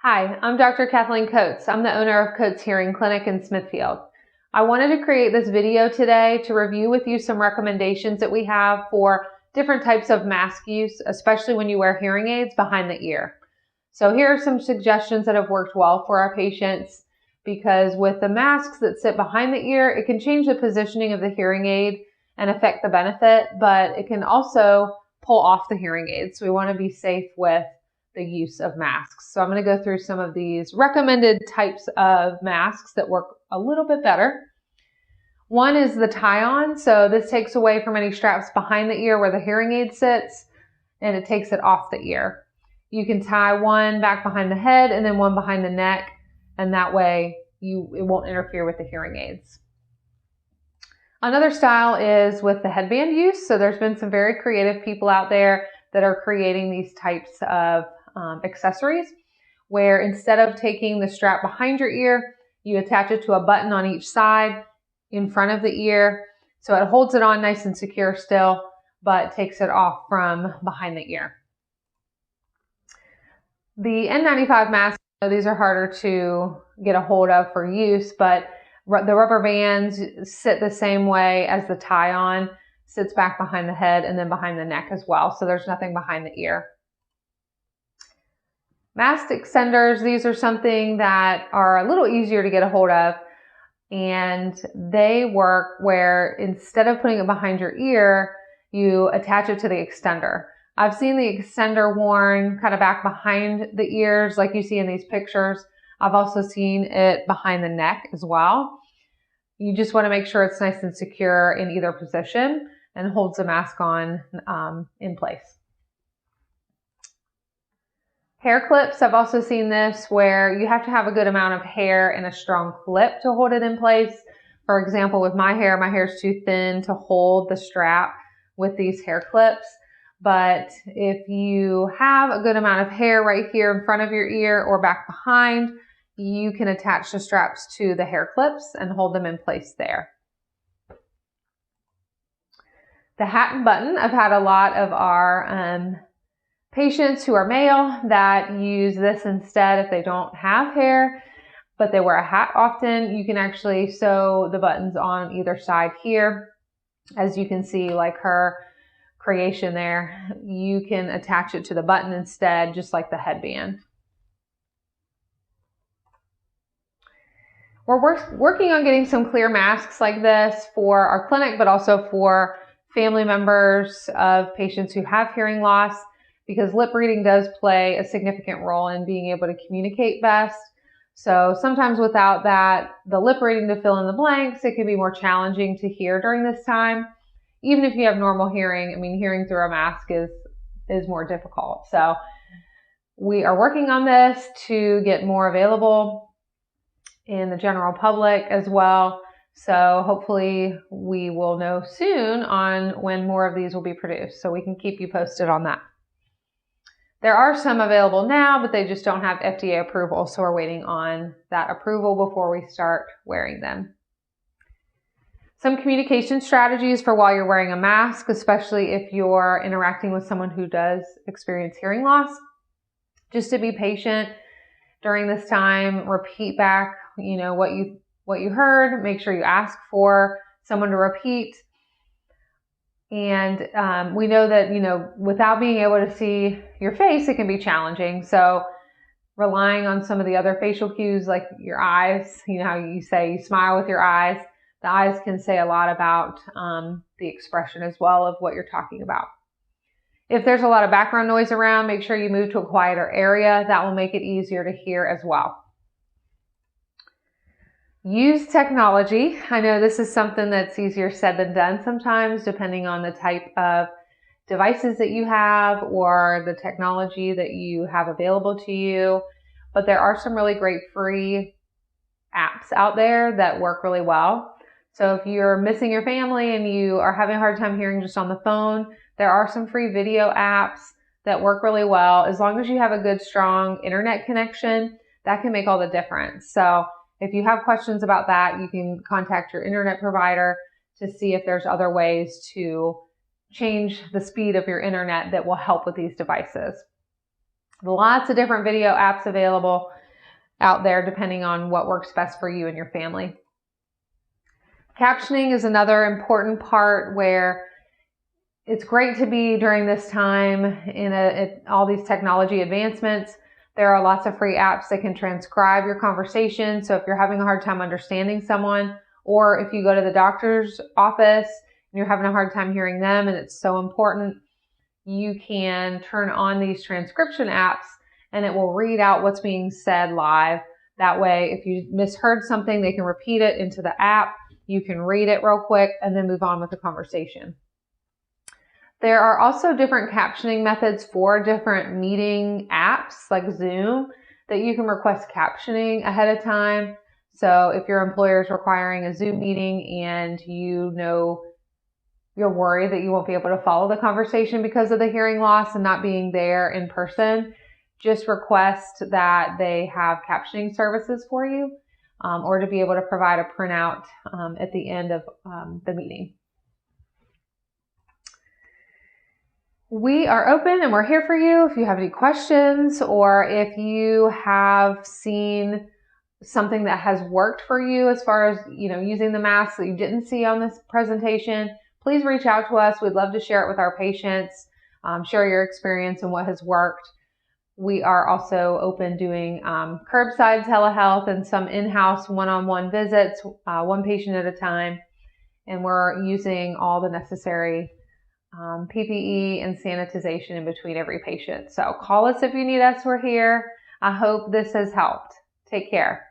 Hi, I'm Dr. Kathleen Coates. I'm the owner of Coates Hearing Clinic in Smithfield. I wanted to create this video today to review with you some recommendations that we have for different types of mask use, especially when you wear hearing aids behind the ear. So here are some suggestions that have worked well for our patients, because with the masks that sit behind the ear, it can change the positioning of the hearing aid and affect the benefit, but it can also pull off the hearing aid. So we want to be safe with the use of masks. So I'm going to go through some of these recommended types of masks that work a little bit better. One is the tie-on. So this takes away from any straps behind the ear where the hearing aid sits, and it takes it off the ear. You can tie one back behind the head and then one behind the neck, and that way it won't interfere with the hearing aids. Another style is with the headband use. So there's been some very creative people out there that are creating these types of accessories, where instead of taking the strap behind your ear, you attach it to a button on each side in front of the ear. So it holds it on nice and secure still, but takes it off from behind the ear. The N95 masks, these are harder to get a hold of for use, but the rubber bands sit the same way as the tie-on, sits back behind the head and then behind the neck as well. So there's nothing behind the ear. Mastic Centers, these are something that are a little easier to get a hold of, and they work where instead of putting it behind your ear, you attach it to the extender. I've seen the extender worn kind of back behind the ears like you see in these pictures. I've also seen it behind the neck as well. You just want to make sure it's nice and secure in either position and holds the mask on in place. Hair clips, I've also seen this where you have to have a good amount of hair and a strong clip to hold it in place. For example, with my hair is too thin to hold the strap with these hair clips. But if you have a good amount of hair right here in front of your ear or back behind, you can attach the straps to the hair clips and hold them in place there. The hat and button, I've had a lot of our patients who are male that use this instead if they don't have hair, but they wear a hat often. You can actually sew the buttons on either side here. As you can see, like her creation there, you can attach it to the button instead, just like the headband. We're working on getting some clear masks like this for our clinic, but also for family members of patients who have hearing loss, because lip reading does play a significant role in being able to communicate best. So sometimes without that, the lip reading to fill in the blanks, it can be more challenging to hear during this time. Even if you have normal hearing, hearing through a mask is more difficult. So we are working on this to get more available in the general public as well. So hopefully we will know soon on when more of these will be produced, so we can keep you posted on that. There are some available now, but they just don't have FDA approval, so we're waiting on that approval before we start wearing them. Some communication strategies for while you're wearing a mask, especially if you're interacting with someone who does experience hearing loss. Just to be patient during this time, repeat back, what you heard. Make sure you ask for someone to repeat. And we know that, without being able to see your face, it can be challenging. So relying on some of the other facial cues, like your eyes, how you say you smile with your eyes. The eyes can say a lot about the expression as well of what you're talking about. If there's a lot of background noise around, make sure you move to a quieter area. That will make it easier to hear as well. Use technology. I know this is something that's easier said than done sometimes, depending on the type of devices that you have or the technology that you have available to you. But there are some really great free apps out there that work really well. So if you're missing your family and you are having a hard time hearing just on the phone, there are some free video apps that work really well. As long as you have a good, strong internet connection, that can make all the difference. So if you have questions about that, you can contact your internet provider to see if there's other ways to change the speed of your internet that will help with these devices. Lots of different video apps available out there depending on what works best for you and your family. Captioning is another important part where it's great to be during this time in all these technology advancements. There are lots of free apps that can transcribe your conversation. So if you're having a hard time understanding someone, or if you go to the doctor's office and you're having a hard time hearing them and it's so important, you can turn on these transcription apps and it will read out what's being said live. That way, if you misheard something, they can repeat it into the app. You can read it real quick and then move on with the conversation. There are also different captioning methods for different meeting apps like Zoom that you can request captioning ahead of time. So if your employer is requiring a Zoom meeting and you know you're worried that you won't be able to follow the conversation because of the hearing loss and not being there in person, just request that they have captioning services for you or to be able to provide a printout at the end of the meeting. We are open and we're here for you if you have any questions, or if you have seen something that has worked for you as far as, using the mask that you didn't see on this presentation. Please reach out to us. We'd love to share it with our patients, share your experience and what has worked. We are also open doing curbside telehealth and some in-house one-on-one visits, one patient at a time. And we're using all the necessary PPE and sanitization in between every patient. So call us if you need us. We're here. I hope this has helped. Take care.